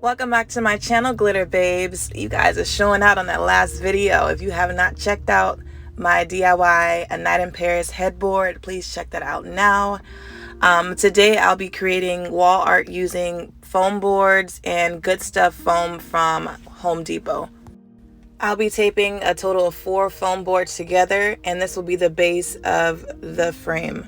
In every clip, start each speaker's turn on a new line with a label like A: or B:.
A: Welcome back to my channel, Glitter Babes. You guys are showing out on that last video. If you have not checked out my DIY A Night in Paris headboard, please check that out now. Today I'll be creating wall art using foam boards and Good Stuff foam from Home Depot. I'll be taping a total of 4 foam boards together, and this will be the base of the frame.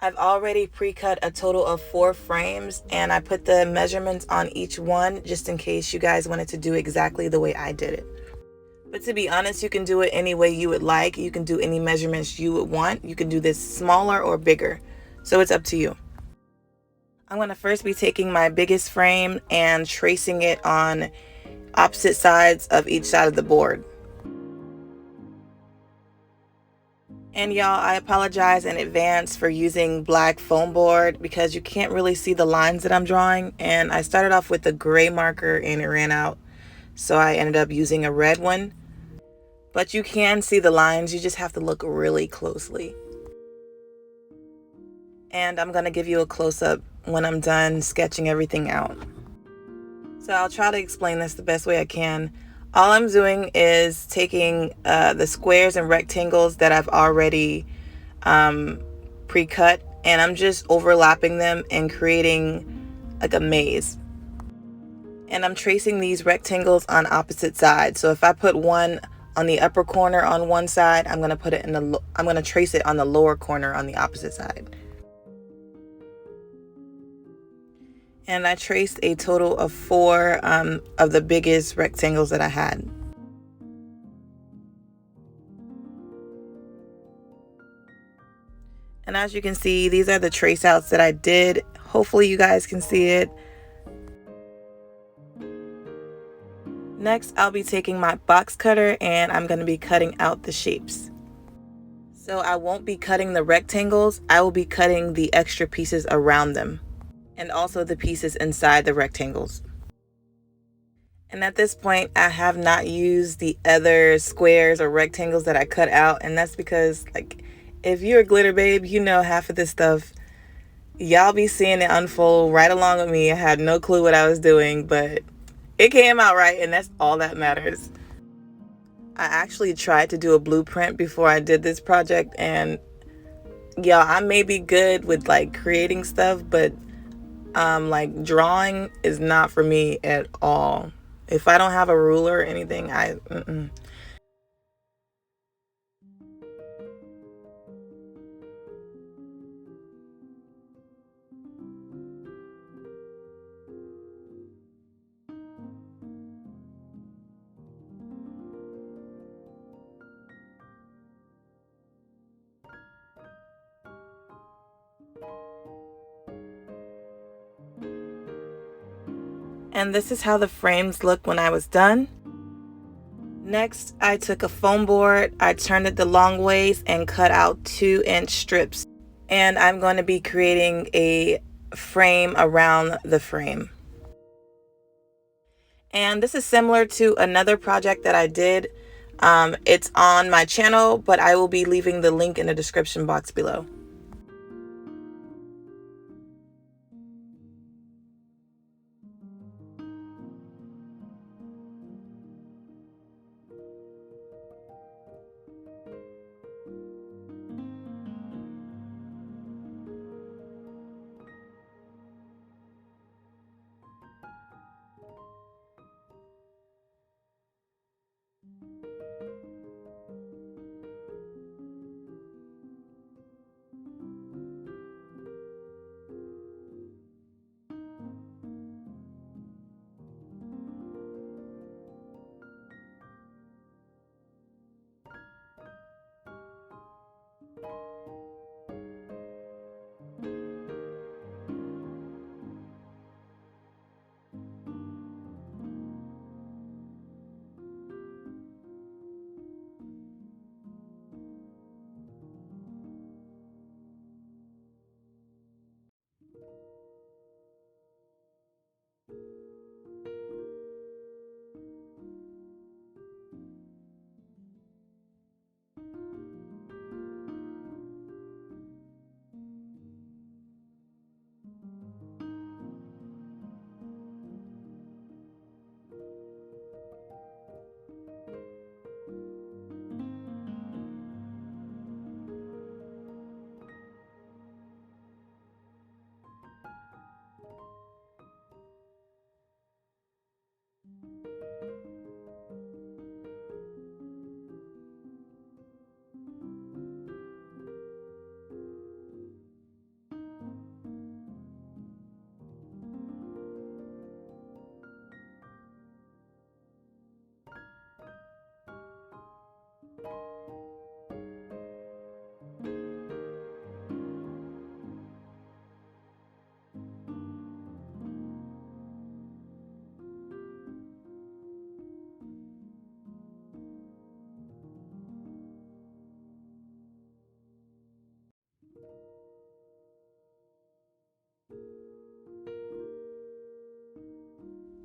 A: I've already pre-cut a total of 4 frames, and I put the measurements on each one just in case you guys wanted to do exactly the way I did it. But to be honest, you can do it any way you would like. You can do any measurements you would want. You can do this smaller or bigger, so it's up to you. I'm going to first be taking my biggest frame and tracing it on opposite sides of each side of the board. And y'all, I apologize in advance for using black foam board because you can't really see the lines that I'm drawing, and I started off with a gray marker and it ran out, so I ended up using a red one. But you can see the lines, you just have to look really closely. And I'm going to give you a close-up when I'm done sketching everything out. So I'll try to explain this the best way I can. All I'm doing is taking the squares and rectangles that I've already pre-cut, and I'm just overlapping them and creating like a maze. And I'm tracing these rectangles on opposite sides. So if I put one on the upper corner on one side, I'm going to trace it on the lower corner on the opposite side. And I traced a total of 4 of the biggest rectangles that I had. And as you can see, these are the trace outs that I did. Hopefully you guys can see it. Next, I'll be taking my box cutter and I'm going to be cutting out the shapes. So I won't be cutting the rectangles, I will be cutting the extra pieces around them, and also the pieces inside the rectangles. And at this point, I have not used the other squares or rectangles that I cut out, and that's because, like, if you're a glitter babe, you know half of this stuff. Y'all be seeing it unfold right along with me. I had no clue what I was doing, but it came out right, and that's all that matters. I actually tried to do a blueprint before I did this project, and y'all, I may be good with like creating stuff, but like drawing is not for me at all. If I don't have a ruler or anything, And this is how the frames look when I was done. Next, I took a foam board, I turned it the long ways and cut out 2-inch strips. And I'm going to be creating a frame around the frame. And this is similar to another project that I did. It's on my channel, but I will be leaving the link in the description box below.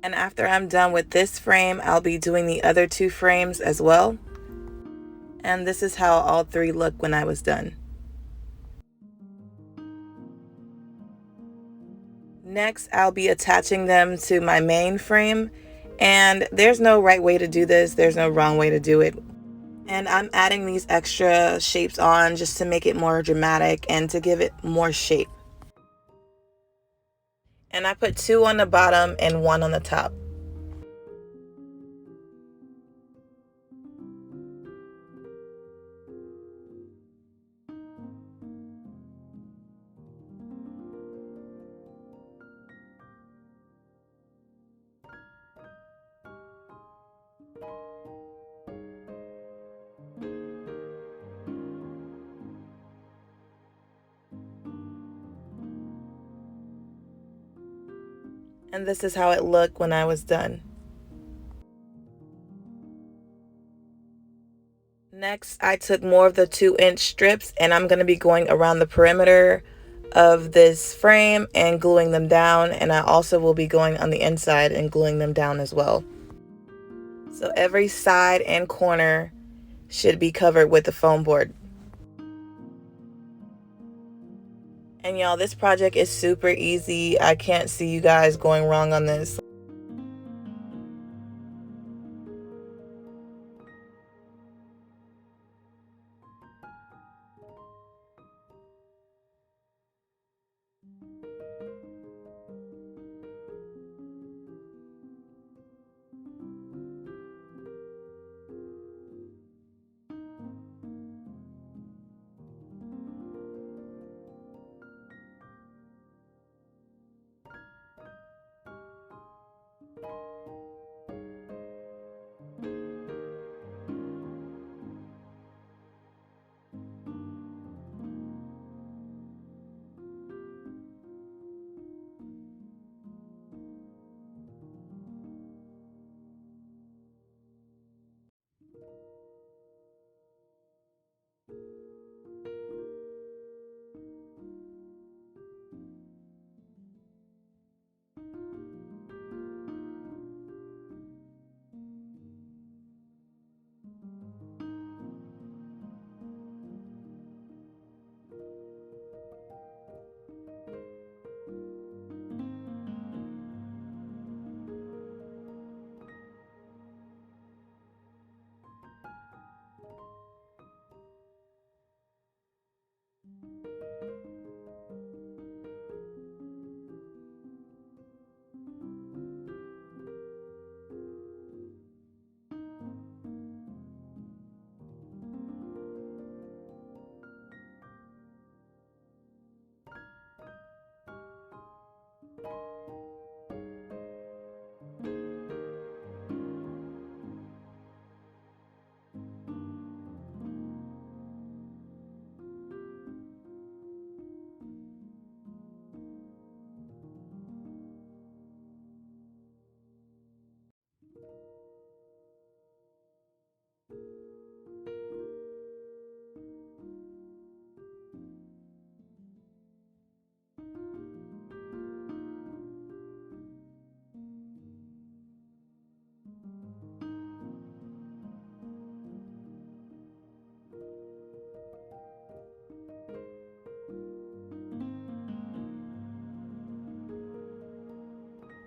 A: And after I'm done with this frame, I'll be doing the other 2 frames as well. And this is how all 3 look when I was done. Next, I'll be attaching them to my main frame, and there's no right way to do this, there's no wrong way to do it. And I'm adding these extra shapes on just to make it more dramatic and to give it more shape. And I put 2 on the bottom and 1 on the top. And this is how it looked when I was done. Next, I took more of the 2-inch strips and I'm going to be going around the perimeter of this frame and gluing them down, and I also will be going on the inside and gluing them down as well. So every side and corner should be covered with the foam board. And y'all, this project is super easy. I can't see you guys going wrong on this.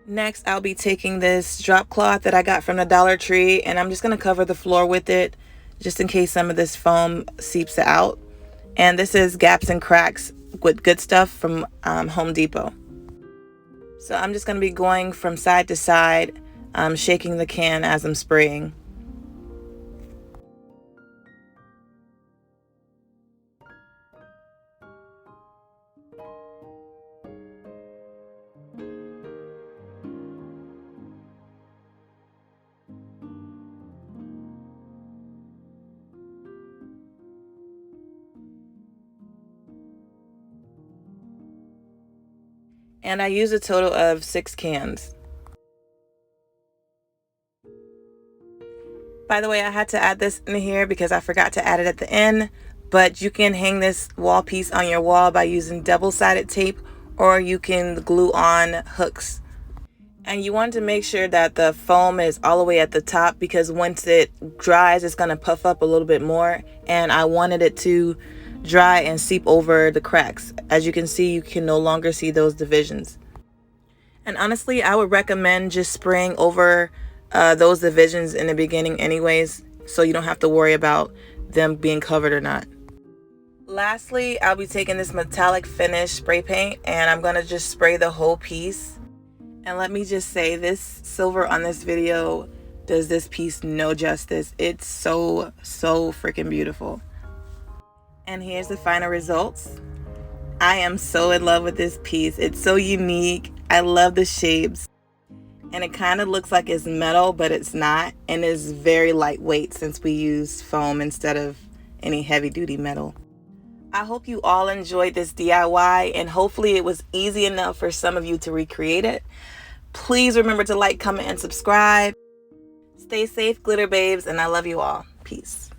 A: Next, I'll be taking this drop cloth that I got from the Dollar Tree, and I'm just going to cover the floor with it just in case some of this foam seeps out. And this is Gaps and Cracks with Good Stuff from Home Depot. So I'm just going to be going from side to side, shaking the can as I'm spraying. And I use a total of 6 cans. By the way, I had to add this in here because I forgot to add it at the end, but you can hang this wall piece on your wall by using double-sided tape, or you can glue on hooks. And you want to make sure that the foam is all the way at the top, because once it dries, it's going to puff up a little bit more. And I wanted it to dry and seep over the cracks. As you can see, you can no longer see those divisions. And honestly, I would recommend just spraying over those divisions in the beginning anyways, so you don't have to worry about them being covered or not. Lastly, I'll be taking this metallic finish spray paint and I'm going to just spray the whole piece. And let me just say, this silver on this video does this piece no justice. It's so freaking beautiful. And here's the final results. I am so in love with this piece. It's so unique. I love the shapes. And it kind of looks like it's metal, but it's not. And it's very lightweight since we use foam instead of any heavy duty metal. I hope you all enjoyed this DIY, and hopefully it was easy enough for some of you to recreate it. Please remember to like, comment, and subscribe. Stay safe, glitter babes, and I love you all. Peace.